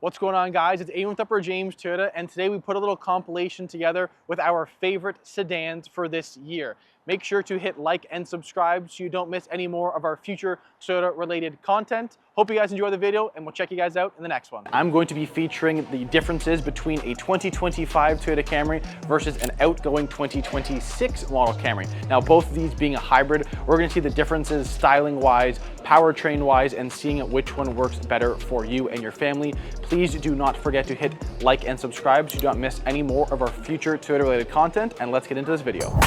What's going on, guys? It's Aiden with Upper James Toyota, and today we put a little compilation together with our favorite sedans for this year. Make sure to hit like and subscribe so you don't miss any more of our future Toyota related content. Hope you guys enjoy the video, and we'll check you guys out in the next one. I'm going to be featuring the differences between a 2025 Toyota Camry versus an outgoing 2026 model Camry. Now, both of these being a hybrid, we're going to see the differences styling wise, powertrain wise, and seeing which one works better for you and your family. Please do not forget to hit like and subscribe so you don't miss any more of our future Toyota related content, and let's get into this video.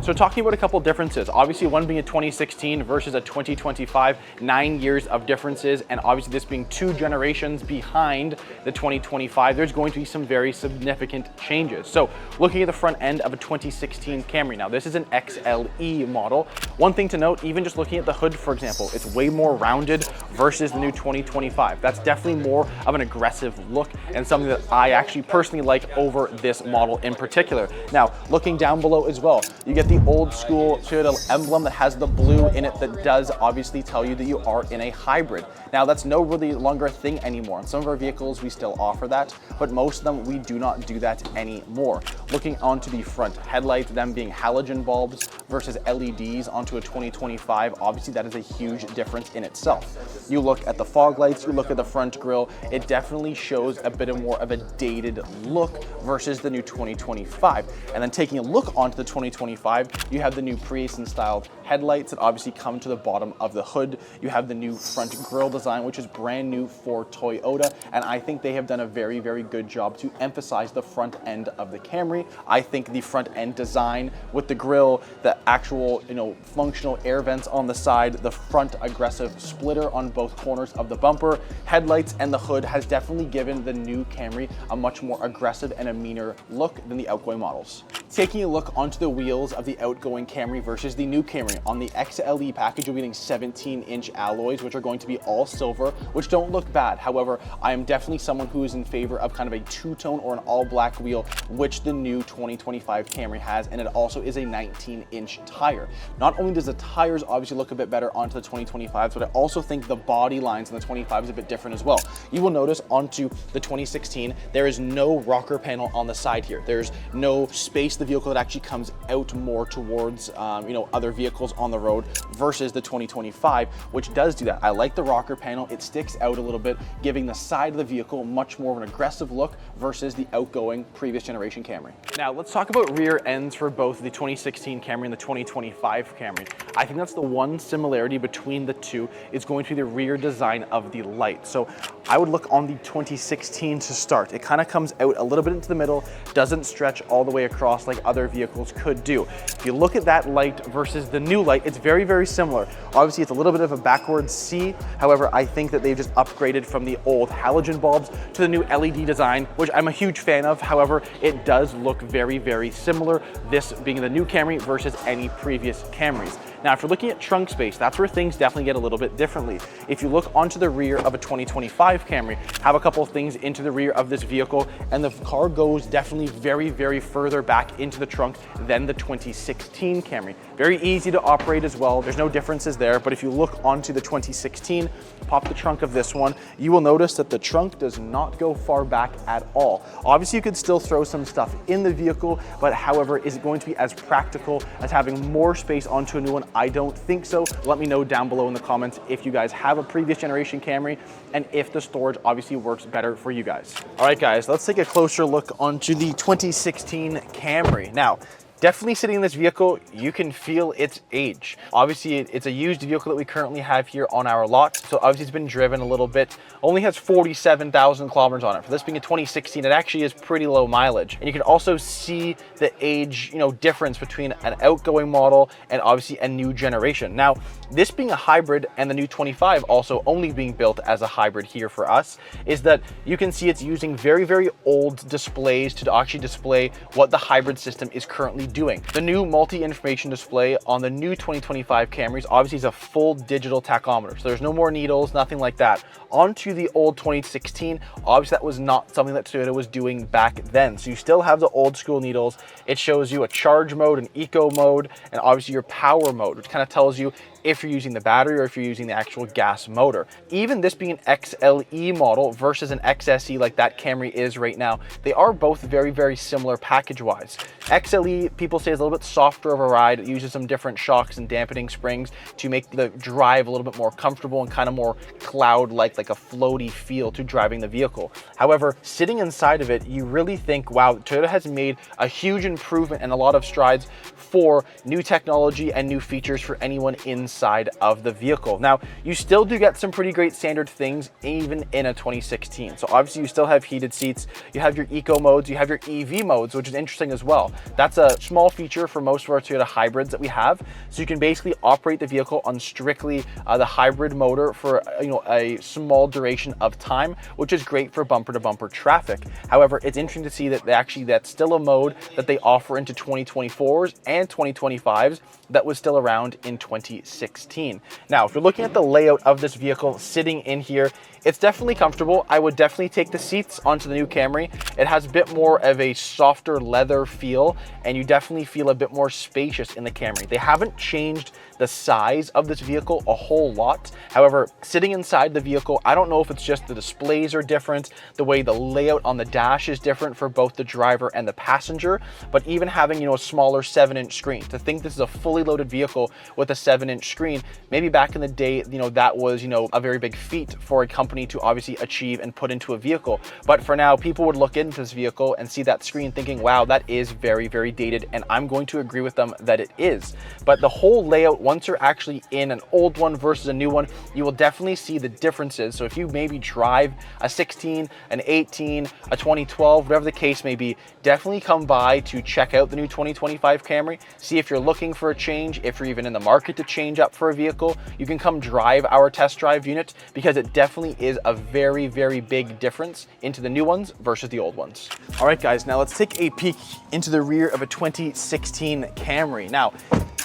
So talking about a couple differences, obviously one being a 2016 versus a 2025, 9 years of differences, and obviously this being 2 generations behind the 2025, there's going to be some very significant changes. So looking at the front end of a 2016 Camry, now this is an XLE model. One thing to note, even just looking at the hood, for example, it's way more rounded versus the new 2025. That's definitely more of an aggressive look and something that I actually personally like over this model in particular. Now, looking down below as well, you get the old school Toyota emblem that has the blue in it that does obviously tell you that you are in a hybrid. Now, that's no really longer thing anymore. In some of our vehicles, we still offer that, but most of them, we do not do that anymore. Looking onto the front headlights, them being halogen bulbs versus LEDs onto a 2025, obviously that is a huge difference in itself. You look at the fog lights, you look at the front grille, it definitely shows a bit more of a dated look versus the new 2025. And then taking a look onto the 2025, you have the new Prius styled headlights that obviously come to the bottom of the hood. You have the new front grille design, which is brand new for Toyota, and I think they have done a very, very good job to emphasize the front end of the Camry. I think the front end design with the grille, the actual, functional air vents on the side, the front aggressive splitter on both corners of the bumper, headlights, and the hood has definitely given the new Camry a much more aggressive and a meaner look than the outgoing models. Taking a look onto the wheels of the outgoing Camry versus the new Camry, on the XLE package, you'll be getting 17-inch alloys, which are going to be all silver, which don't look bad. However, I am definitely someone who is in favor of kind of a two-tone or an all-black wheel, which the new 2025 Camry has, and it also is a 19-inch tire. Not only does the tires obviously look a bit better onto the 2025s, but I also think the body lines on the 25 is a bit different as well. You will notice onto the 2016, there is no rocker panel on the side here. There's no space the vehicle that actually comes out more towards other vehicles on the road versus the 2025, which does do that. I like the rocker panel. It sticks out a little bit, giving the side of the vehicle much more of an aggressive look versus the outgoing previous generation Camry. Now let's talk about rear ends for both the 2016 Camry and the 2025 Camry. I think that's the one similarity between the two is going to be the rear design of the light. So I would look on the 2016 to start. It kind of comes out a little bit into the middle, doesn't stretch all the way across like other vehicles could do. If you look at that light versus the new light, it's very, very similar. Obviously, it's a little bit of a backwards C. However, I think that they've just upgraded from the old halogen bulbs to the new LED design, which I'm a huge fan of. However, it does look very, very similar, this being the new Camry versus any previous Camrys. Now, if you're looking at trunk space, that's where things definitely get a little bit differently. If you look onto the rear of a 2025 Camry, have a couple of things into the rear of this vehicle, and the car goes definitely very, very further back into the trunk than the 2016 Camry. Very easy to operate as well. There's no differences there, but if you look onto the 2016, pop the trunk of this one, you will notice that the trunk does not go far back at all. Obviously, you could still throw some stuff in the vehicle, but however, is it going to be as practical as having more space onto a new one? I don't think so. Let me know down below in the comments if you guys have a previous generation Camry and if the storage obviously works better for you guys. All right, guys, let's take a closer look onto the 2016 Camry. Now, definitely sitting in this vehicle, you can feel its age. Obviously, it's a used vehicle that we currently have here on our lot. So obviously it's been driven a little bit, only has 47,000 kilometers on it. For this being a 2016, it actually is pretty low mileage. And you can also see the age, difference between an outgoing model and obviously a new generation. Now, this being a hybrid and the new 25 also only being built as a hybrid here for us, is that you can see it's using very, very old displays to actually display what the hybrid system is currently doing. The new multi-information display on the new 2025 Camrys obviously is a full digital tachometer. So there's no more needles, nothing like that. Onto the old 2016, obviously that was not something that Toyota was doing back then. So you still have the old school needles. It shows you a charge mode, an eco mode, and obviously your power mode, which kind of tells you if you're using the battery or if you're using the actual gas motor. Even this being an XLE model versus an XSE like that Camry is right now, they are both very, very similar package-wise. XLE, people say, is a little bit softer of a ride. It uses some different shocks and dampening springs to make the drive a little bit more comfortable and kind of more cloud-like, like a floaty feel to driving the vehicle. However, sitting inside of it, you really think, wow, Toyota has made a huge improvement and a lot of strides for new technology and new features for anyone inside of the vehicle. Now, you still do get some pretty great standard things even in a 2016. So obviously you still have heated seats, you have your eco modes, you have your EV modes, which is interesting as well. That's a small feature for most of our Toyota hybrids that we have. So you can basically operate the vehicle on strictly the hybrid motor for a small duration of time, which is great for bumper to bumper traffic. However, it's interesting to see that that's still a mode that they offer into 2024s and 2025s that was still around in 2016. Now, if you're looking at the layout of this vehicle sitting in here, it's definitely comfortable. I would definitely take the seats onto the new Camry. It has a bit more of a softer leather feel, and you definitely feel a bit more spacious in the Camry. They haven't changed the size of this vehicle a whole lot. However, sitting inside the vehicle, I don't know if it's just the displays are different, the way the layout on the dash is different for both the driver and the passenger, but even having, a smaller 7-inch screen. To think this is a fully loaded vehicle with a 7-inch screen, maybe back in the day, that was, a very big feat for a company to obviously achieve and put into a vehicle. But for now, people would look into this vehicle and see that screen thinking, wow, that is very, very dated. And I'm going to agree with them that it is. But the whole layout, once you're actually in an old one versus a new one, you will definitely see the differences. So if you maybe drive a 16, an 18, a 2012, whatever the case may be, definitely come by to check out the new 2025 Camry. See if you're looking for a change, if you're even in the market to change up for a vehicle, you can come drive our test drive unit, because it definitely is a very, very big difference into the new ones versus the old ones. All right, guys, now let's take a peek into the rear of a 2016 Camry. Now,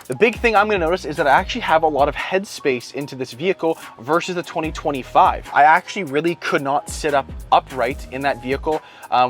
the big thing I'm going to notice is that I actually have a lot of headspace into this vehicle versus the 2025. I actually really could not sit upright in that vehicle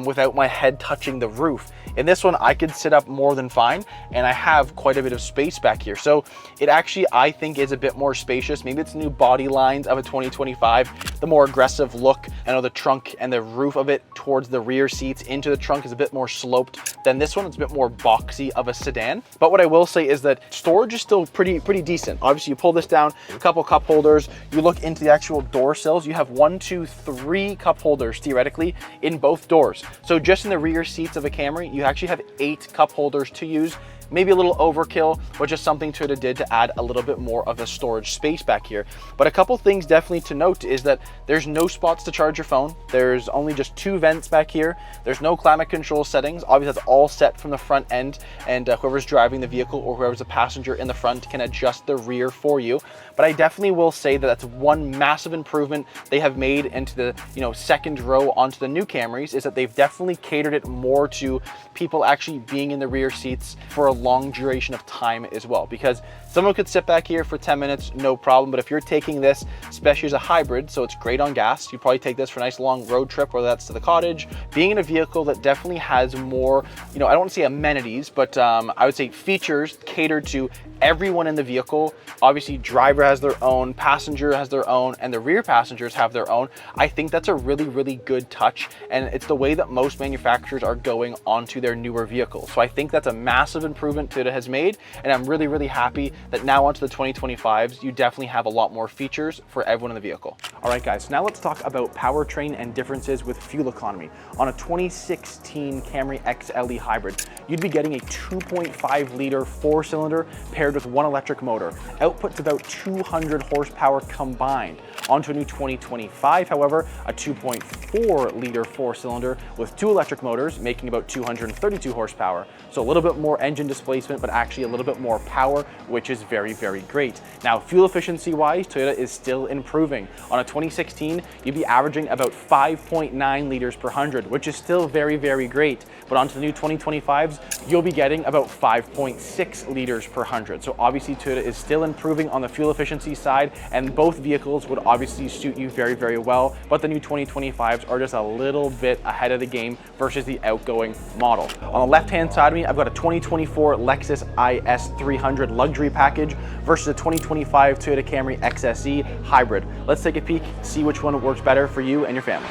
without my head touching the roof. In this one, I could sit up more than fine, and I have quite a bit of space back here. So it actually, I think, is a bit more spacious. Maybe it's new body lines of a 2025, the more aggressive look. I know the trunk and the roof of it towards the rear seats into the trunk is a bit more sloped than this one. It's a bit more boxy of a sedan. But what I will say is that storage is still pretty decent. Obviously, you pull this down, a couple cup holders. You look into the actual door sills, you have 1, 2, 3 cup holders theoretically in both doors. So just in the rear seats of a Camry, you actually have 8 cup holders to use. Maybe a little overkill, but just something Toyota did to add a little bit more of a storage space back here. But a couple things definitely to note is that there's no spots to charge your phone. There's only just 2 vents back here. There's no climate control settings. Obviously, that's all set from the front end, and whoever's driving the vehicle or whoever's a passenger in the front can adjust the rear for you. But I definitely will say that that's one massive improvement they have made into the second row onto the new Camrys, is that they've definitely catered it more to people actually being in the rear seats for a long duration of time as well, because someone could sit back here for 10 minutes, no problem. But if you're taking this, especially as a hybrid, so it's great on gas, you probably take this for a nice long road trip, whether that's to the cottage, being in a vehicle that definitely has more, I don't want to say amenities, but I would say features catered to everyone in the vehicle. Obviously, driver has their own, passenger has their own, and the rear passengers have their own. I think that's a really, really good touch, and it's the way that most manufacturers are going onto their newer vehicles. So I think that's a massive improvement Toyota has made, and I'm really, really happy that now onto the 2025s, you definitely have a lot more features for everyone in the vehicle. All right, guys, now let's talk about powertrain and differences with fuel economy. On a 2016 Camry XLE hybrid, you'd be getting a 2.5 liter 4-cylinder paired with 1 electric motor. Output's about 200 horsepower combined. Onto a new 2025, however, a 2.4 liter 4-cylinder with 2 electric motors, making about 232 horsepower. So a little bit more engine displacement, but actually a little bit more power, which is very, very great. Now, fuel efficiency wise, Toyota is still improving. On a 2016, you'd be averaging about 5.9 liters per 100, which is still very, very great. But onto the new 2025s, you'll be getting about 5.6 liters per 100. So obviously Toyota is still improving on the fuel efficiency side, and both vehicles would obviously suit you very, very well. But the new 2025s are just a little bit ahead of the game versus the outgoing model. On the left-hand side of me, I've got a 2024 Lexus IS 300 luxury package versus a 2025 Toyota Camry XSE hybrid. Let's take a peek, see which one works better for you and your family.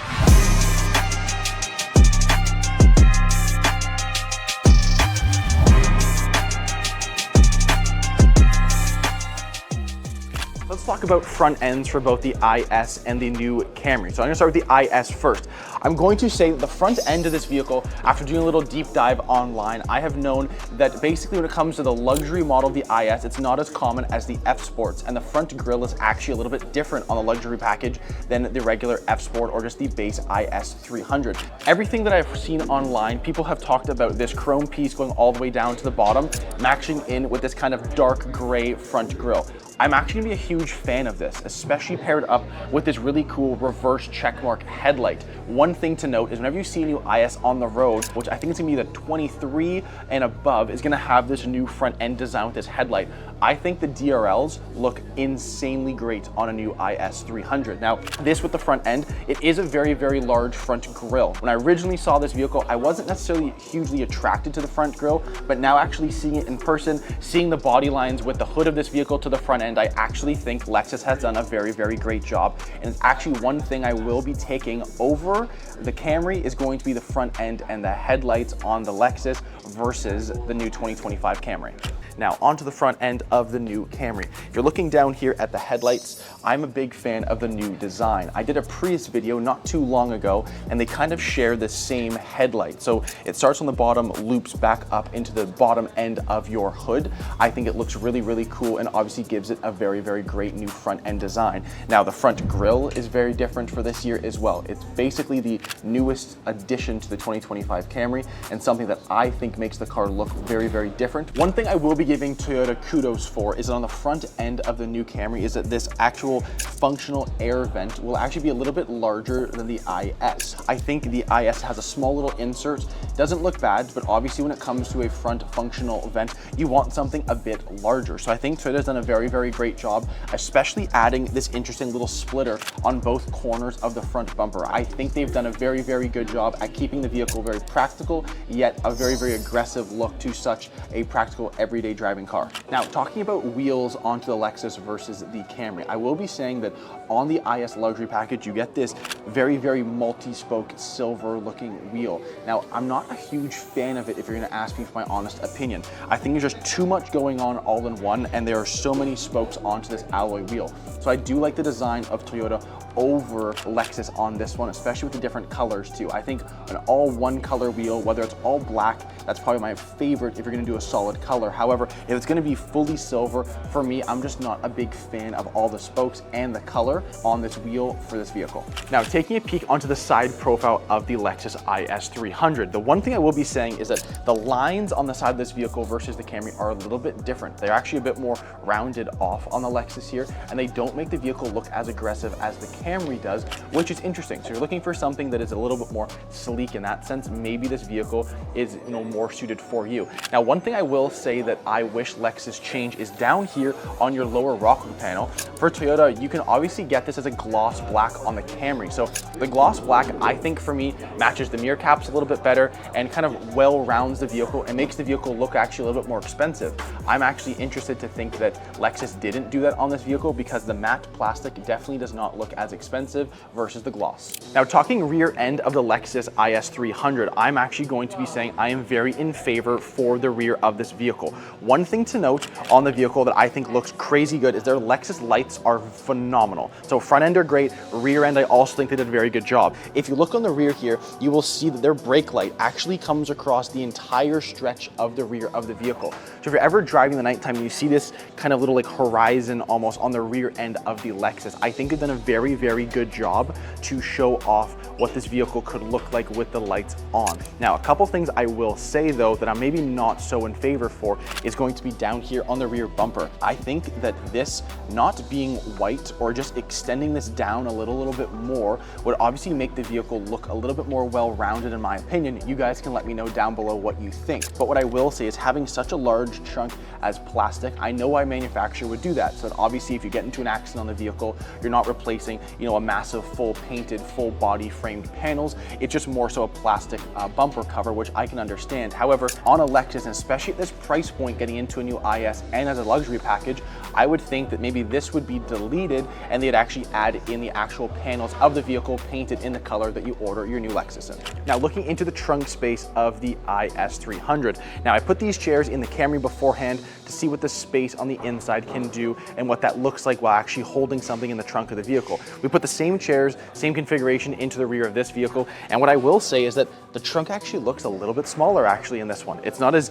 Let's talk about front ends for both the IS and the new Camry. So I'm gonna start with the IS first. I'm going to say that the front end of this vehicle, after doing a little deep dive online, I have known that basically when it comes to the luxury model of the IS, it's not as common as the F Sports, and the front grille is actually a little bit different on the luxury package than the regular F Sport or just the base IS 300. Everything that I've seen online, people have talked about this chrome piece going all the way down to the bottom, matching in with this kind of dark gray front grille. I'm actually gonna be a huge fan of this, especially paired up with this really cool reverse checkmark headlight. One thing to note is whenever you see a new IS on the road, which I think it's gonna be the 23 and above, is gonna have this new front end design with this headlight. I think the DRLs look insanely great on a new IS 300. Now, this with the front end, it is a very, very large front grille. When I originally saw this vehicle, I wasn't necessarily hugely attracted to the front grille, but now actually seeing it in person, seeing the body lines with the hood of this vehicle to the front end, I actually think Lexus has done a very, very great job. And it's actually one thing I will be taking over the Camry is going to be the front end and the headlights on the Lexus versus the new 2025 Camry. Now, onto the front end of the new Camry. If you're looking down here at the headlights, I'm a big fan of the new design. I did a Prius video not too long ago, and they kind of share the same headlight. So it starts on the bottom, loops back up into the bottom end of your hood. I think it looks really, really cool and obviously gives it a very, very great new front end design. Now, the front grille is very different for this year as well. It's basically the newest addition to the 2025 Camry and something that I think makes the car look very, very different. One thing I will be giving Toyota kudos for is that on the front end of the new Camry is that this actual functional air vent will actually be a little bit larger than the IS. I think the IS has a small little insert, doesn't look bad, but obviously when it comes to a front functional vent, you want something a bit larger. So I think Toyota's done a very, very great job, especially adding this interesting little splitter on both corners of the front bumper. I think they've done a very, very good job at keeping the vehicle very practical, yet a very, very aggressive look to such a practical everyday driving car. Now, talking about wheels onto the Lexus versus the Camry, I will be saying that on the IS luxury package, you get this very, very multi-spoke silver looking wheel. Now, I'm not a huge fan of it if you're gonna ask me for my honest opinion. I think there's just too much going on all in one, and there are so many spokes onto this alloy wheel. So I do like the design of Toyota over Lexus on this one, especially with the different colors too. I think an all one color wheel, whether it's all black, that's probably my favorite if you're gonna do a solid color. However, if it's gonna be fully silver, for me, I'm just not a big fan of all the spokes and the color on this wheel for this vehicle. Now, taking a peek onto the side profile of the Lexus IS 300, the one thing I will be saying is that the lines on the side of this vehicle versus the Camry are a little bit different. They're actually a bit more rounded off on the Lexus here, and they don't make the vehicle look as aggressive as the Camry does, which is interesting. So you're looking for something that is a little bit more sleek in that sense. Maybe this vehicle is, more suited for you. Now, one thing I will say that I wish Lexus changed is down here on your lower rocker panel. For Toyota, you can obviously get this as a gloss black on the Camry. So the gloss black, I think for me, matches the mirror caps a little bit better and kind of well rounds the vehicle and makes the vehicle look actually a little bit more expensive. I'm actually interested to think that Lexus didn't do that on this vehicle because the matte plastic definitely does not look as expensive versus the gloss. Now, talking rear end of the Lexus IS 300, I'm actually going to be saying I am very in favor for the rear of this vehicle. One thing to note on the vehicle that I think looks crazy good is their Lexus lights are phenomenal. So front end are great, rear end I also think they did a very good job. If you look on the rear here, you will see that their brake light actually comes across the entire stretch of the rear of the vehicle. So if you're ever driving the nighttime and you see this kind of little like horizon almost on the rear end of the Lexus, I think they've done a very, very good job to show off what this vehicle could look like with the lights on. Now, a couple things I will say though that I'm maybe not so in favor for is going to be down here on the rear bumper. I think that this not being white or just extending this down a little bit more would obviously make the vehicle look a little bit more well-rounded in my opinion. You guys can let me know down below what you think. But what I will say is having such a large trunk as plastic, I know why manufacturer would do that. So that obviously if you get into an accident on the vehicle, you're not replacing, you know, a massive full painted, full body framed panels. It's just more so a plastic bumper cover, which I can understand. However, on a Lexus, and especially at this price point, getting into a new IS and as a luxury package, I would think that maybe this would be deleted and they'd actually add in the actual panels of the vehicle painted in the color that you order your new Lexus in. Now, looking into the trunk space of the IS 300. Now, I put these chairs in the Camry beforehand to see what the space on the inside can do and what that looks like while actually holding something in the trunk of the vehicle. We put the same chairs, same configuration into the rear of this vehicle. And what I will say is that the trunk actually looks a little bit smaller actually in this one. It's not as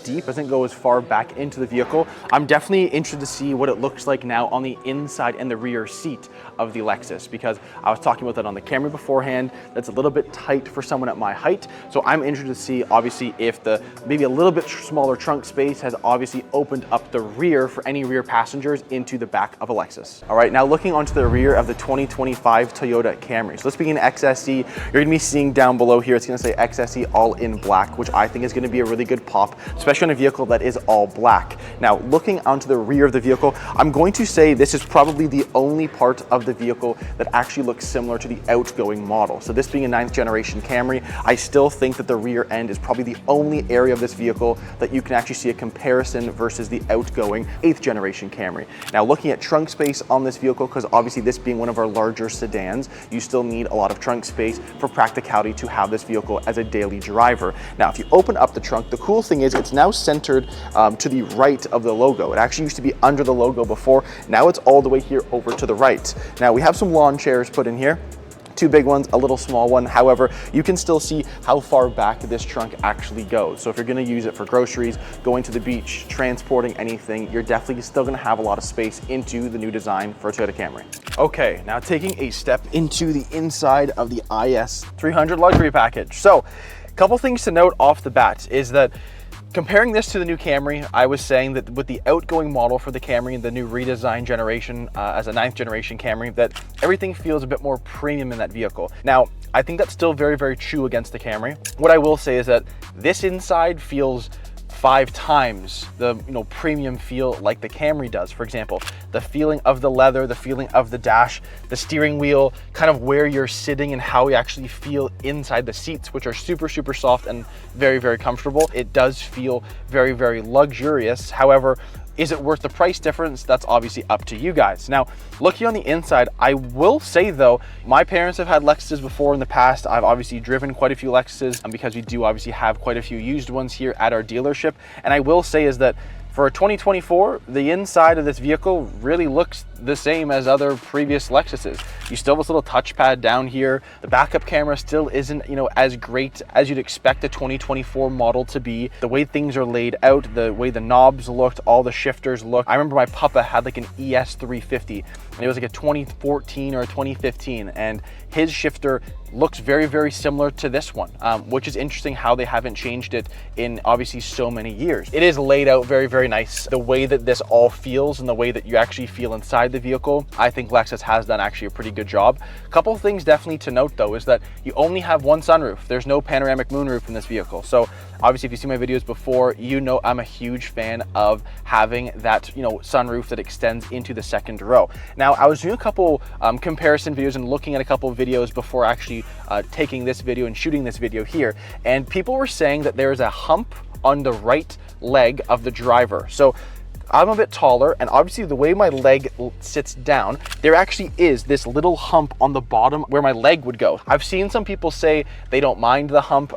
deep, doesn't go as far back into the vehicle. I'm definitely interested to see what it looks like now on the inside and the rear seat of the Lexus, because I was talking about that on the Camry beforehand. That's a little bit tight for someone at my height. So I'm interested to see obviously if the maybe a little bit smaller trunk space has obviously opened up the rear for any rear passengers into the back of a Lexus. All right, now looking onto the rear of the 2025 Toyota Camry. So let's begin XSE. You're gonna be seeing down below here, it's gonna say XSE all in black, which I think is gonna be a really good pop, especially on a vehicle that is all black. Now, looking onto the rear of the vehicle, I'm going to say this is probably the only part of the vehicle that actually looks similar to the outgoing model. So this being a 9th generation Camry, I still think that the rear end is probably the only area of this vehicle that you can actually see a comparison versus the outgoing 8th generation Camry. Now, looking at trunk space on this vehicle, because obviously this being one of our larger sedans, you still need a lot of trunk space for practicality to have this vehicle as a daily driver. Now, if you open up the trunk, the cool thing is it's now centered to the right of the logo. It actually used to be under the logo before. Now it's all the way here over to the right. Now we have some lawn chairs put in here. 2 big ones, a little small one. However, you can still see how far back this trunk actually goes. So if you're gonna use it for groceries, going to the beach, transporting anything, you're definitely still gonna have a lot of space into the new design for a Toyota Camry. Okay, now taking a step into the inside of the IS 300 luxury package. So, a couple things to note off the bat is that comparing this to the new Camry, I was saying that with the outgoing model for the Camry and the new redesigned generation as a 9th generation Camry, that everything feels a bit more premium in that vehicle. Now, I think that's still very, very true against the Camry. What I will say is that this inside feels 5 times the premium feel like the Camry does. For example, the feeling of the leather, the feeling of the dash, the steering wheel, kind of where you're sitting and how you actually feel inside the seats, which are super, super soft and very, very comfortable. It does feel very, very luxurious. However, is it worth the price difference? That's obviously up to you guys. Now, looking on the inside, I will say though, my parents have had Lexuses before in the past. I've obviously driven quite a few Lexuses because we do obviously have quite a few used ones here at our dealership. And I will say is that for a 2024, the inside of this vehicle really looks the same as other previous Lexuses. You still have this little touchpad down here. The backup camera still isn't, as great as you'd expect a 2024 model to be. The way things are laid out, the way the knobs looked, all the shifters look. I remember my papa had like an ES 350 and it was like a 2014 or a 2015, and his shifter looks very, very similar to this one, which is interesting how they haven't changed it in obviously so many years. It is laid out very, very nice. The way that this all feels and the way that you actually feel inside the vehicle, I think Lexus has done actually a pretty good job. A couple of things definitely to note though is that you only have one sunroof. There's no panoramic moonroof in this vehicle. So obviously if you see my videos before, I'm a huge fan of having that, sunroof that extends into the second row. Now, I was doing a couple comparison videos and looking at a couple of videos before actually taking this video and shooting this video here, and people were saying that there is a hump on the right leg of the driver. So I'm a bit taller, and obviously the way my leg sits down, there actually is this little hump on the bottom where my leg would go. I've seen some people say they don't mind the hump.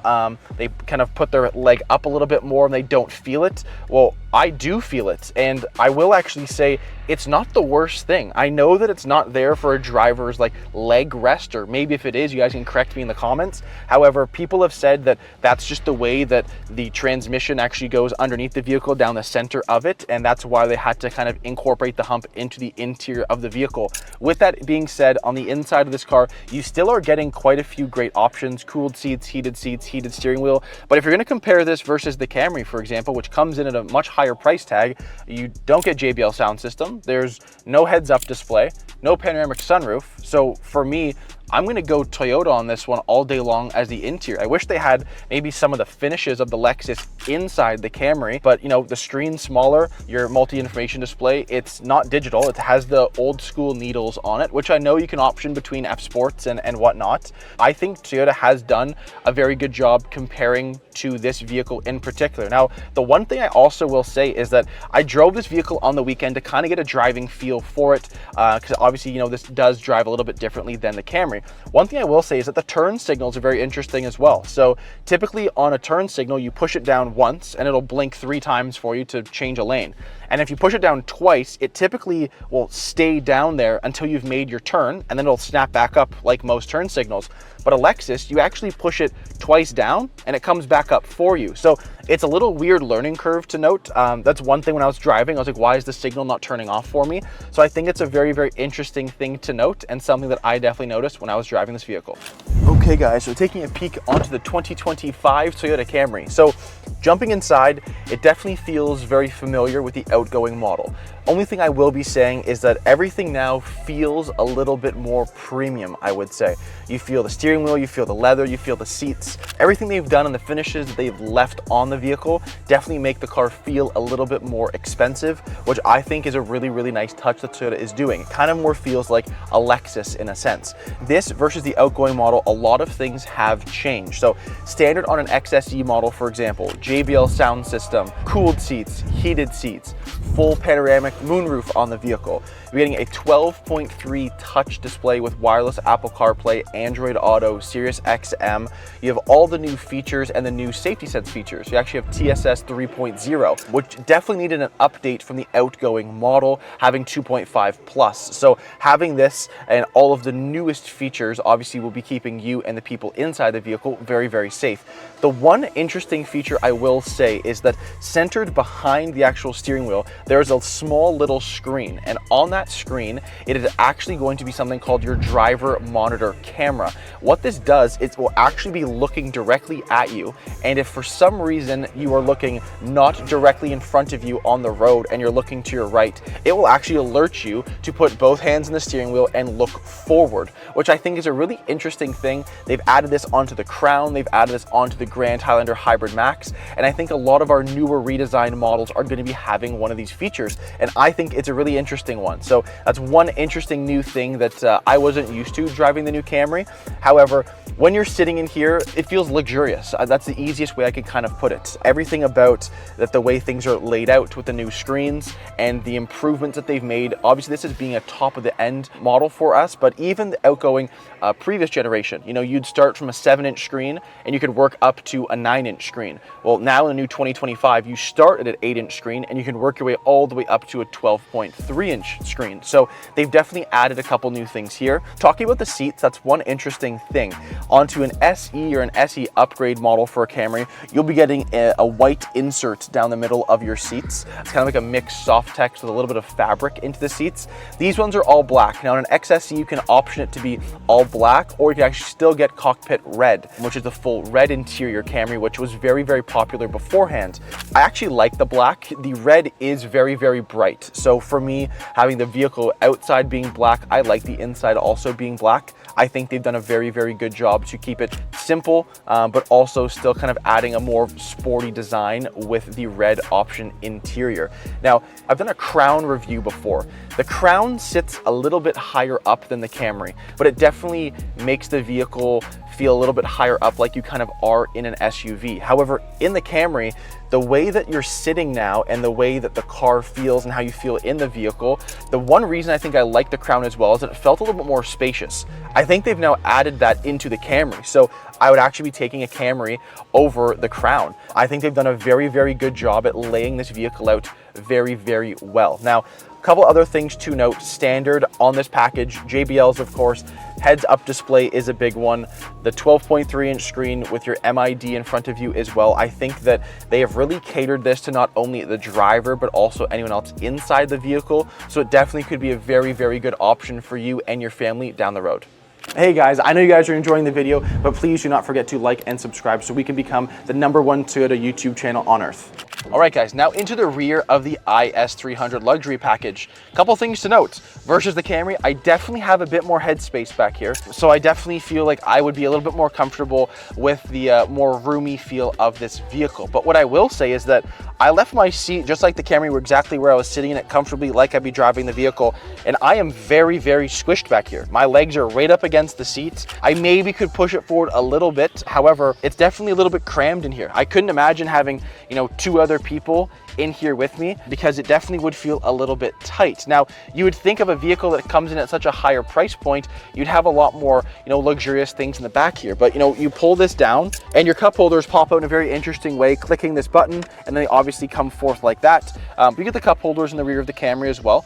They kind of put their leg up a little bit more and they don't feel it. Well, I do feel it, and I will actually say it's not the worst thing. I know that it's not there for a driver's like leg rest, or maybe if it is, you guys can correct me in the comments. However, people have said that that's just the way that the transmission actually goes underneath the vehicle down the center of it, and that's why they had to kind of incorporate the hump into the interior of the vehicle. With that being said, on the inside of this car, you still are getting quite a few great options: cooled seats, heated steering wheel. But if you're going to compare this versus the Camry, for example, which comes in at a much higher price tag, you don't get JBL sound system. There's no heads-up display, no panoramic sunroof. So for me, I'm going to go Toyota on this one all day long as the interior. I wish they had maybe some of the finishes of the Lexus inside the Camry, but you know, the screen's smaller, your multi-information display, it's not digital. It has the old school needles on it, which I know you can option between F Sports and whatnot. I think Toyota has done a very good job comparing to this vehicle in particular. Now, the one thing I also will say is that I drove this vehicle on the weekend to kind of get a driving feel for it, because obviously, you know, this does drive a little bit differently than the Camry. One thing I will say is that the turn signals are very interesting as well. So typically on a turn signal, you push it down once and it'll blink 3 times for you to change a lane. And if you push it down twice, it typically will stay down there until you've made your turn, and then it'll snap back up like most turn signals. But a Lexus, you actually push it twice down and it comes back up for you. So it's a little weird learning curve to note. That's one thing when I was driving, I was like, why is the signal not turning off for me? So I think it's a very, very interesting thing to note, and something that I definitely noticed when I was driving this vehicle. Okay guys, so taking a peek onto the 2025 Toyota Camry. So jumping inside, it definitely feels very familiar with the outgoing model. Only thing I will be saying is that everything now feels a little bit more premium, I would say. You feel the steering wheel, you feel the leather, you feel the seats. Everything they've done and the finishes that they've left on the vehicle definitely make the car feel a little bit more expensive, which I think is a really, really nice touch that Toyota is doing. It kind of more feels like a Lexus in a sense. This versus the outgoing model, a lot of things have changed. So standard on an XSE model, for example, JBL sound system, cooled seats, heated seats, full panoramic moonroof on the vehicle. You're getting a 12.3 touch display with wireless Apple CarPlay, Android Auto, Sirius XM. You have all the new features and the new safety sense features. You actually have TSS 3.0, which definitely needed an update from the outgoing model, having 2.5 plus. So having this and all of the newest features obviously will be keeping you and the people inside the vehicle very, very safe. The one interesting feature I will say is that centered behind the actual steering wheel, there's a small little screen, and on that screen, it is actually going to be something called your driver monitor camera. What this does, it will actually be looking directly at you, and if for some reason you are looking not directly in front of you on the road and you're looking to your right, it will actually alert you to put both hands on the steering wheel and look forward, which I think is a really interesting thing. They've added this onto the Crown, they've added this onto the Grand Highlander Hybrid Max, and I think a lot of our newer redesigned models are going to be having one of these features, and I think it's a really interesting one. So that's one interesting new thing that I wasn't used to driving the new Camry. However, when you're sitting in here, it feels luxurious. That's the easiest way I could kind of put it. Everything about that, the way things are laid out with the new screens and the improvements that they've made. Obviously, this is being a top of the end model for us, but even the outgoing previous generation, you know, you'd start from a 7-inch screen and you could work up to a 9-inch screen. Well, now in the new 2025, you start at an 8-inch screen and you can work your way all the way up to a 12.3-inch screen. So they've definitely added a couple new things here. Talking about the seats, that's one interesting thing. Onto an SE or an SE upgrade model for a Camry, you'll be getting a white insert down the middle of your seats. It's kind of like a mixed soft text with a little bit of fabric into the seats. These ones are all black. Now on an XSE, you can option it to be all black, or you can actually still get cockpit red, which is the full red interior Camry, which was very, very popular beforehand. I actually like the black. The red is very, very bright. So for me, having the vehicle outside being black, I like the inside also being black. I think they've done a very, very good job to keep it simple, but also still kind of adding a more sporty design with the red option interior. Now, I've done a Crown review before. The Crown sits a little bit higher up than the Camry, but it definitely makes the vehicle feel a little bit higher up, like you kind of are in an SUV. However, in the Camry, the way that you're sitting now and the way that the car feels and how you feel in the vehicle, the one reason I think I like the Crown as well is that it felt a little bit more spacious. I think they've now added that into the Camry. So I would actually be taking a Camry over the Crown. I think they've done a very, very good job at laying this vehicle out very, very well. Now, a couple other things to note. Standard on this package, JBLs, of course. Heads-up display is a big one. The 12.3-inch screen with your MID in front of you as well. I think that they have really catered this to not only the driver, but also anyone else inside the vehicle. So it definitely could be a very, very good option for you and your family down the road. Hey guys, I know you guys are enjoying the video, but please do not forget to like and subscribe so we can become the #1 Toyota YouTube channel on earth. All right guys, now into the rear of the IS300 luxury package. Couple things to note. Versus the Camry, I definitely have a bit more headspace back here. So I definitely feel like I would be a little bit more comfortable with the more roomy feel of this vehicle. But what I will say is that I left my seat, just like the Camry, were exactly where I was sitting in it comfortably, like I'd be driving the vehicle. And I am very, very squished back here. My legs are right up against the seats. I maybe could push it forward a little bit. However, it's definitely a little bit crammed in here. I couldn't imagine having, two other people in here with me, because it definitely would feel a little bit tight. Now, you would think of a vehicle that comes in at such a higher price point, you'd have a lot more, luxurious things in the back here. But, you pull this down and your cup holders pop out in a very interesting way, clicking this button, and then they obviously come forth like that. You get the cup holders in the rear of the Camry as well.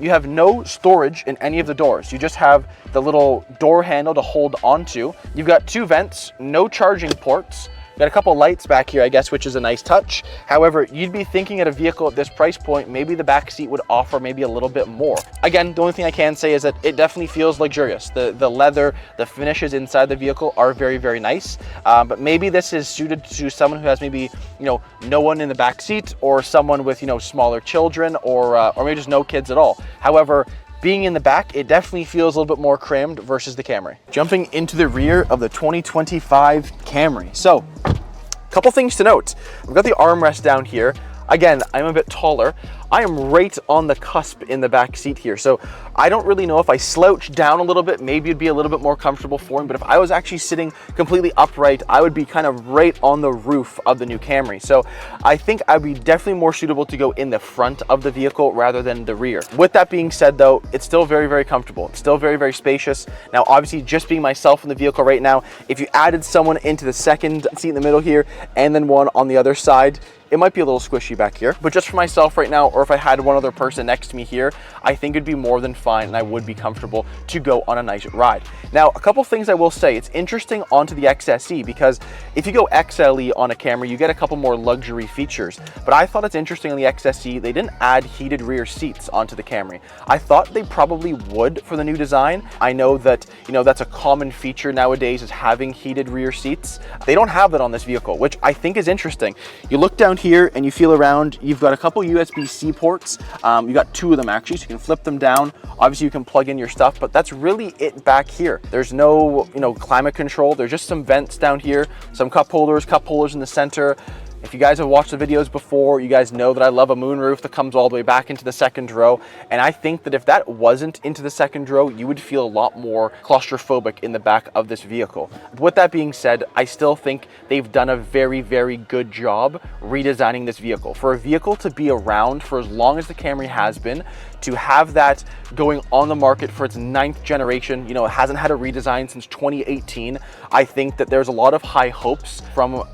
You have no storage in any of the doors. You just have the little door handle to hold onto. You've got 2 vents, no charging ports. Got a couple lights back here, I guess, which is a nice touch. However, you'd be thinking at a vehicle at this price point, maybe the back seat would offer maybe a little bit more. Again, the only thing I can say is that it definitely feels luxurious. The leather, the finishes inside the vehicle are very, very nice. But maybe this is suited to someone who has maybe, no one in the back seat, or someone with, smaller children, or maybe just no kids at all. However, being in the back, it definitely feels a little bit more crammed versus the Camry. Jumping into the rear of the 2025 Camry. So, a couple things to note. We've got the armrest down here. Again, I'm a bit taller. I am right on the cusp in the back seat here. So I don't really know if I slouch down a little bit, maybe it'd be a little bit more comfortable for me. But if I was actually sitting completely upright, I would be kind of right on the roof of the new Camry. So I think I'd be definitely more suitable to go in the front of the vehicle rather than the rear. With that being said though, it's still very, very comfortable. It's still very, very spacious. Now, obviously just being myself in the vehicle right now, if you added someone into the second seat in the middle here and then one on the other side, it might be a little squishy back here. But just for myself right now, or if I had one other person next to me here, I think it'd be more than fine and I would be comfortable to go on a nice ride. Now, a couple things I will say. It's interesting onto the XSE, because if you go XLE on a Camry, you get a couple more luxury features. But I thought it's interesting on the XSE, they didn't add heated rear seats onto the Camry. I thought they probably would for the new design. I know that, that's a common feature nowadays, is having heated rear seats. They don't have that on this vehicle, which I think is interesting. You look down here and you feel around, you've got a couple USB-C ports. You got 2 of them actually, so you can flip them down. Obviously you can plug in your stuff, but that's really it back here. There's no, climate control. There's just some vents down here, some cup holders in the center. If you guys have watched the videos before, you guys know that I love a moonroof that comes all the way back into the second row. And I think that if that wasn't into the second row, you would feel a lot more claustrophobic in the back of this vehicle. With that being said, I still think they've done a very, very good job redesigning this vehicle. For a vehicle to be around for as long as the Camry has been, to have that going on the market for its 9th generation, it hasn't had a redesign since 2018. I think that there's a lot of high hopes from,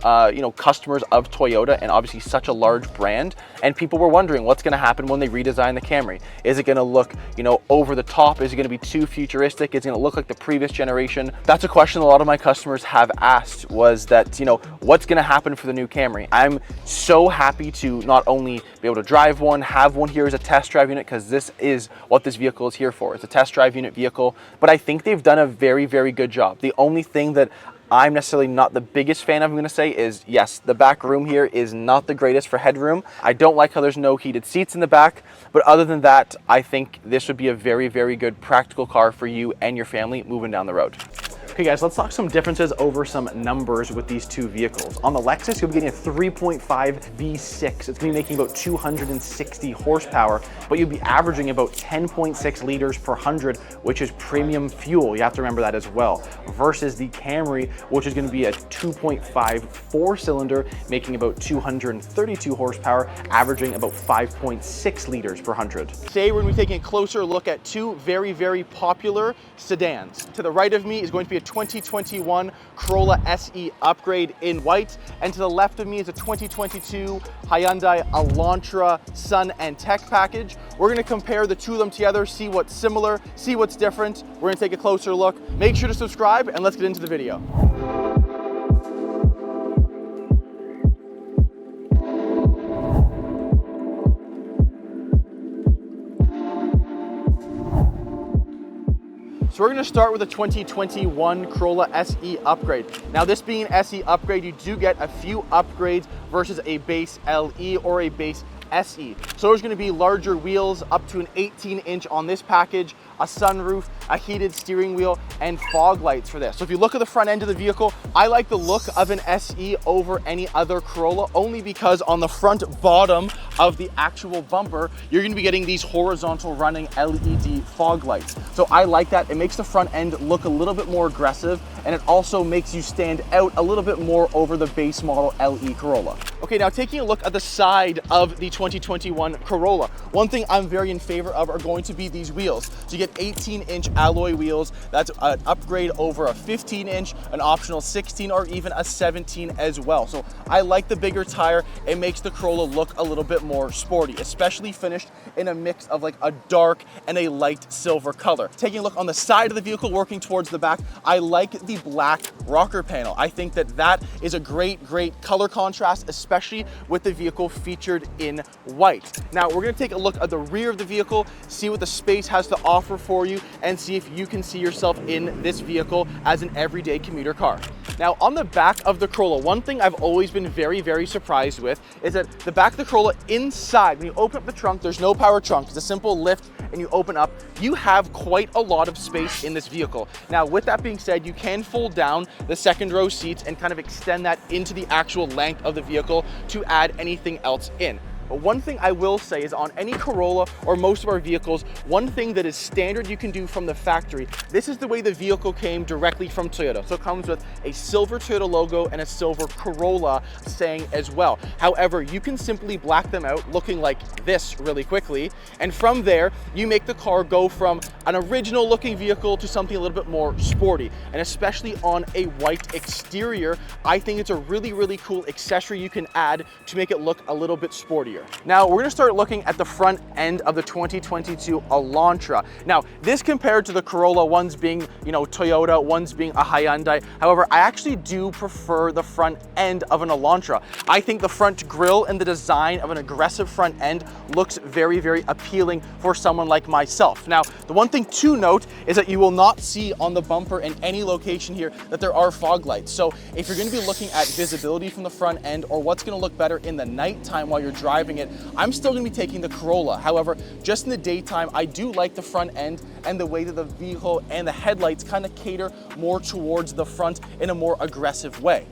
customers of Toyota, and obviously such a large brand. And people were wondering what's going to happen when they redesign the Camry. Is it going to look, over the top? Is it going to be too futuristic? Is it going to look like the previous generation? That's a question a lot of my customers have asked, was that, what's going to happen for the new Camry? I'm so happy to not only be able to drive one, have one here as a test drive unit, because this is what this vehicle is here for. It's a test drive unit vehicle, but I think they've done a very, very good job. The only thing that I'm necessarily not the biggest fan of, I'm going to say, is yes, the back room here is not the greatest for headroom. I don't like how there's no heated seats in the back, but other than that, I think this would be a very, very good practical car for you and your family moving down the road. Okay guys, let's talk some differences over some numbers with these two vehicles. On the Lexus, you'll be getting a 3.5 V6. It's gonna be making about 260 horsepower, but you'll be averaging about 10.6 liters per 100, which is premium fuel. You have to remember that as well. Versus the Camry, which is gonna be a 2.5 4-cylinder, making about 232 horsepower, averaging about 5.6 liters per 100. Today, we're gonna be taking a closer look at two very, very popular sedans. To the right of me is going to be a 2021 Corolla SE upgrade in white, and to the left of me is a 2022 Hyundai Elantra Sun and Tech package. We're gonna compare the two of them together, see what's similar, see what's different. We're gonna take a closer look. Make sure to subscribe and let's get into the video. So we're gonna start with the 2021 Corolla SE upgrade. Now this being an SE upgrade, you do get a few upgrades versus a base LE or a base SE. So there's gonna be larger wheels, up to an 18-inch on this package, a sunroof, a heated steering wheel, and fog lights for this. So if you look at the front end of the vehicle, I like the look of an SE over any other Corolla, only because on the front bottom of the actual bumper, you're gonna be getting these horizontal running LED fog lights. So I like that. It makes the front end look a little bit more aggressive, and it also makes you stand out a little bit more over the base model LE Corolla. Okay, now taking a look at the side of the 2021 Corolla, one thing I'm very in favor of are going to be these wheels. So you get 18-inch alloy wheels. That's an upgrade over a 15-inch, an optional 16, or even a 17 as well. So I like the bigger tire. It makes the Corolla look a little bit more sporty, especially finished in a mix of like a dark and a light silver color. Taking a look on the side of the vehicle, working towards the back, I like the black rocker panel. I think that that is a great color contrast, especially with the vehicle featured in white. Now we're gonna take a look at the rear of the vehicle, see what the space has to offer for you, and see if you can see yourself in this vehicle as an everyday commuter car. Now on the back of the Corolla, one thing I've always been very surprised with is that the back of the Corolla inside, when you open up the trunk, there's no power trunk, it's a simple lift and you open up, you have quite a lot of space in this vehicle. Now with that being said, you can fold down the second row seats and kind of extend that into the actual length of the vehicle to add anything else in. But one thing I will say is on any Corolla or most of our vehicles, one thing that is standard you can do from the factory, this is the way the vehicle came directly from Toyota. So it comes with a silver Toyota logo and a silver Corolla saying as well. However, you can simply black them out looking like this really quickly. And from there, you make the car go from an original looking vehicle to something a little bit more sporty. And especially on a white exterior, I think it's a really cool accessory you can add to make it look a little bit sportier. Now we're gonna start looking at the front end of the 2022 Elantra. Now this compared to the Corolla, one's being, Toyota, one's being a Hyundai. However, I actually do prefer the front end of an Elantra. I think the front grille and the design of an aggressive front end looks very appealing for someone like myself. Now, the one thing to note is that you will not see on the bumper in any location here that there are fog lights. So if you're gonna be looking at visibility from the front end or what's gonna look better in the nighttime while you're driving it, I'm still gonna be taking the Corolla. However, just in the daytime, I do like the front end and the way that the vehicle and the headlights kind of cater more towards the front in a more aggressive way.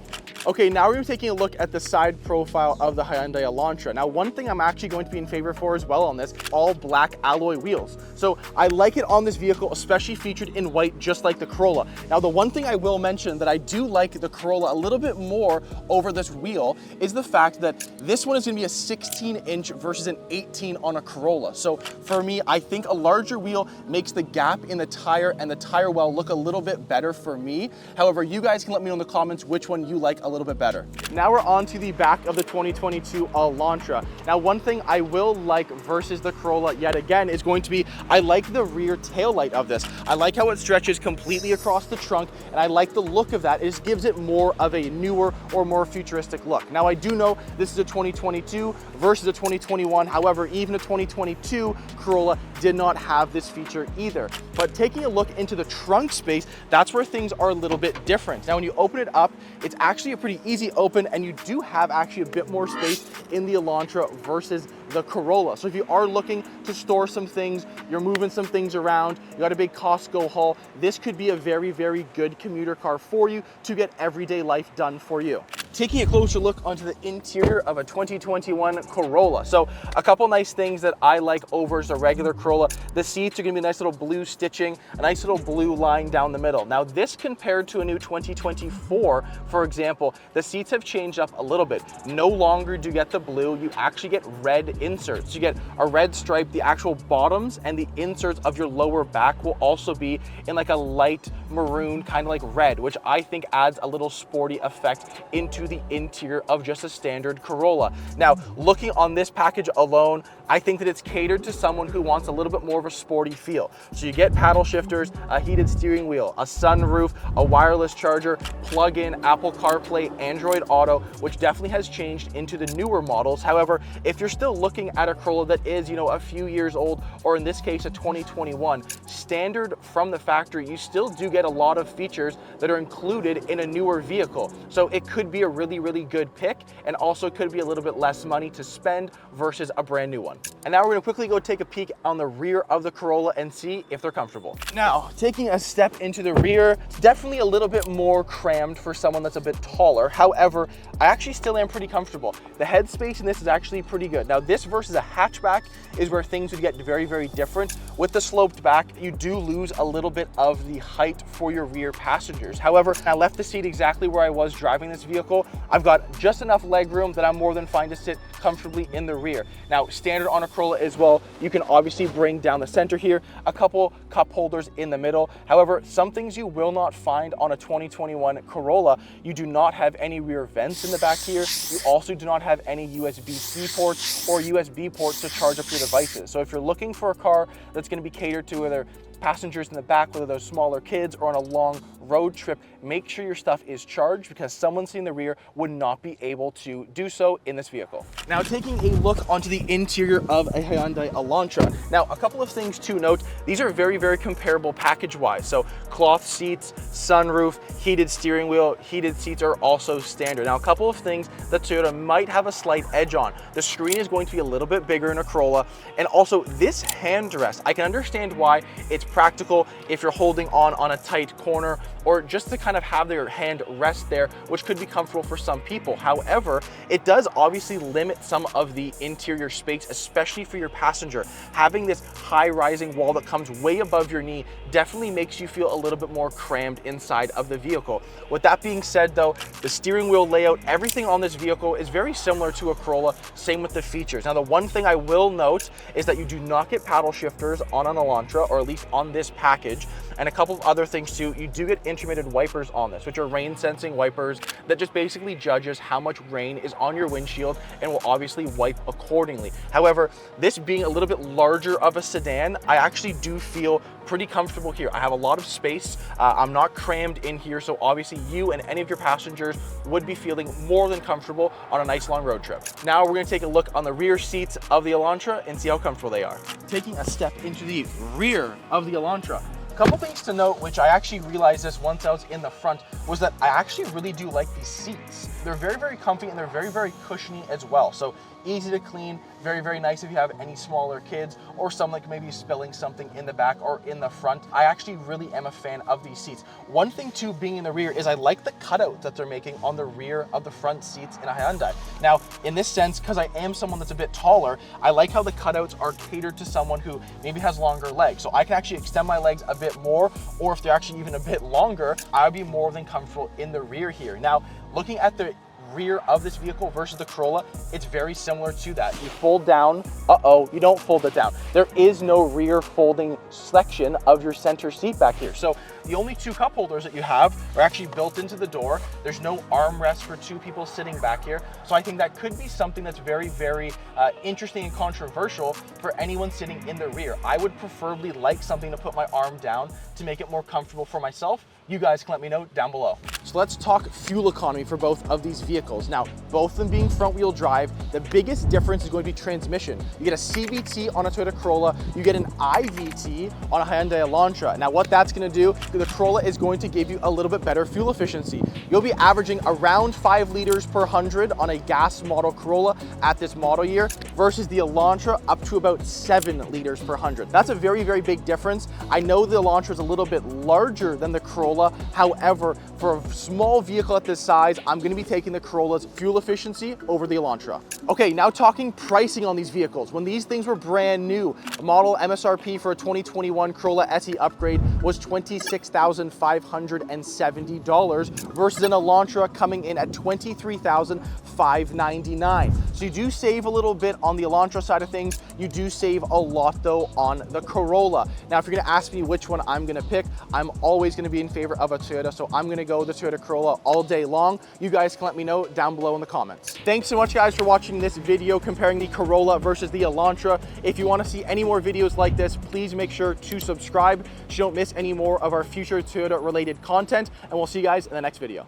Okay, now we're gonna be taking a look at the side profile of the Hyundai Elantra. Now, one thing I'm actually going to be in favor for as well on this, all black alloy wheels. So I like it on this vehicle, especially featured in white, just like the Corolla. Now, the one thing I will mention that I do like the Corolla a little bit more over this wheel is the fact that this one is gonna be a 16-inch versus an 18 on a Corolla. So for me, I think a larger wheel makes the gap in the tire and the tire well look a little bit better for me. However, you guys can let me know in the comments which one you like a little bit better. Now we're on to the back of the 2022 Elantra. Now, one thing I will like versus the Corolla yet again is going to be, I like the rear taillight of this. I like how it stretches completely across the trunk, and I like the look of that. It just gives it more of a newer or more futuristic look. Now, I do know this is a 2022 versus a 2021. However, even a 2022 Corolla did not have this feature either. But taking a look into the trunk space, that's where things are a little bit different. Now, when you open it up, it's actually a pretty easy open, and you do have actually a bit more space in the Elantra versus the Corolla. So if you are looking to store some things, you're moving some things around, you got a big Costco haul, this could be a very good commuter car for you to get everyday life done for you. taking a closer look onto the interior of a 2021 Corolla. So a couple nice things that I like over a regular Corolla. The seats are gonna be nice little blue stitching, a nice little blue line down the middle. Now this compared to a new 2024, for example, the seats have changed up a little bit. No longer do you get the blue, you actually get red inserts. You get a red stripe, the actual bottoms and the inserts of your lower back will also be in like a light maroon, kind of like red, which I think adds a little sporty effect into the interior of just a standard Corolla. Now, looking on this package alone, I think that it's catered to someone who wants a little bit more of a sporty feel. So you get paddle shifters, a heated steering wheel, a sunroof, a wireless charger, plug-in Apple CarPlay, Android Auto, which definitely has changed into the newer models. However, if you're still looking at a Corolla that is, you know, a few years old, or in this case, a 2021, standard from the factory, you still do get a lot of features that are included in a newer vehicle. So it could be a really, really good pick, and also could be a little bit less money to spend versus a brand new one. And now we're gonna quickly go take a peek on the rear of the Corolla and see if they're comfortable. Now, taking a step into the rear, definitely a little bit more crammed for someone that's a bit taller. However, I actually still am pretty comfortable. The headspace in this is actually pretty good. Now, this versus a hatchback is where things would get very, very different. With the sloped back, you do lose a little bit of the height for your rear passengers. However, I left the seat exactly where I was driving this vehicle. I've got just enough leg room that I'm more than fine to sit comfortably in the rear. Now, standard on a Corolla as well, you can obviously bring down the center here, a couple cup holders in the middle. However, some things you will not find on a 2021 Corolla. You do not have any rear vents in the back here. You also do not have any USB-C ports or USB ports to charge up your devices. So if you're looking for a car that's going to be catered to whether passengers in the back, whether those smaller kids or on a long road trip, make sure your stuff is charged, because someone sitting in the rear would not be able to do so in this vehicle. Now, taking a look onto the interior of a Hyundai Elantra. Now, a couple of things to note. These are very, very comparable package-wise. So cloth seats, sunroof, heated steering wheel, heated seats are also standard. Now, a couple of things that Toyota might have a slight edge on. The screen is going to be a little bit bigger in a Corolla, and also this hand rest. I can understand why it's practical if you're holding on a tight corner, or just to kind of have your hand rest there, which could be comfortable for some people. However, it does obviously limit some of the interior space, especially for your passenger. Having this high rising wall that comes way above your knee definitely makes you feel a little bit more crammed inside of the vehicle. With that being said though, the steering wheel layout, everything on this vehicle is very similar to a Corolla, same with the features. Now, the one thing I will note is that you do not get paddle shifters on an Elantra, or at least on this package. And a couple of other things too, you do get intermittent wipers on this, which are rain sensing wipers that just basically judges how much rain is on your windshield and will obviously wipe accordingly. However, this being a little bit larger of a sedan, I actually do feel pretty comfortable here. I have a lot of space. I'm not crammed in here, so obviously you and any of your passengers would be feeling more than comfortable on a nice long road trip. Now we're gonna take a look on the rear seats of the Elantra and see how comfortable they are. Taking a step into the rear of the Elantra. Couple things to note, which I actually realized this once I was in the front, was that I actually really do like these seats. They're very, very comfy, and they're very, very cushiony as well. So easy to clean, very, very nice if you have any smaller kids or someone like maybe spilling something in the back or in the front. I actually really am a fan of these seats. One thing too, being in the rear, is I like the cutout that they're making on the rear of the front seats in a Hyundai. Now, in this sense, because I am someone that's a bit taller, I like how the cutouts are catered to someone who maybe has longer legs. So I can actually extend my legs a bit more, or if they're actually even a bit longer, I'll be more than comfortable in the rear here. Now, looking at the rear of this vehicle versus the Corolla, it's very similar to that. You fold down, you don't fold it down. There is no rear folding section of your center seat back here. So the only two cup holders that you have are actually built into the door. There's no armrest for two people sitting back here. So I think that could be something that's very, very interesting and controversial for anyone sitting in the rear. I would preferably like something to put my arm down to make it more comfortable for myself. You guys can let me know down below. So let's talk fuel economy for both of these vehicles. Now, both of them being front wheel drive, the biggest difference is going to be transmission. You get a CVT on a Toyota Corolla, you get an IVT on a Hyundai Elantra. Now, what that's gonna do, the Corolla is going to give you a little bit better fuel efficiency. You'll be averaging around 5 liters per 100 on a gas model Corolla at this model year, versus the Elantra up to about 7 liters per 100. That's a very, very big difference. I know the Elantra is a little bit larger than the Corolla, Corolla. However, for a small vehicle at this size, I'm gonna be taking the Corolla's fuel efficiency over the Elantra. Okay, now talking pricing on these vehicles. When these things were brand new, model MSRP for a 2021 Corolla SE upgrade was $26,570 versus an Elantra coming in at $23,599. So you do save a little bit on the Elantra side of things. You do save a lot though on the Corolla. Now, if you're gonna ask me which one I'm gonna pick, I'm always gonna be in favor of a Toyota, so I'm gonna go with the Toyota Corolla all day long. You guys can let me know down below in the comments. Thanks so much, guys, for watching this video comparing the Corolla versus the Elantra. If you wanna see any more videos like this, please make sure to subscribe so you don't miss any more of our future Toyota related content, and we'll see you guys in the next video.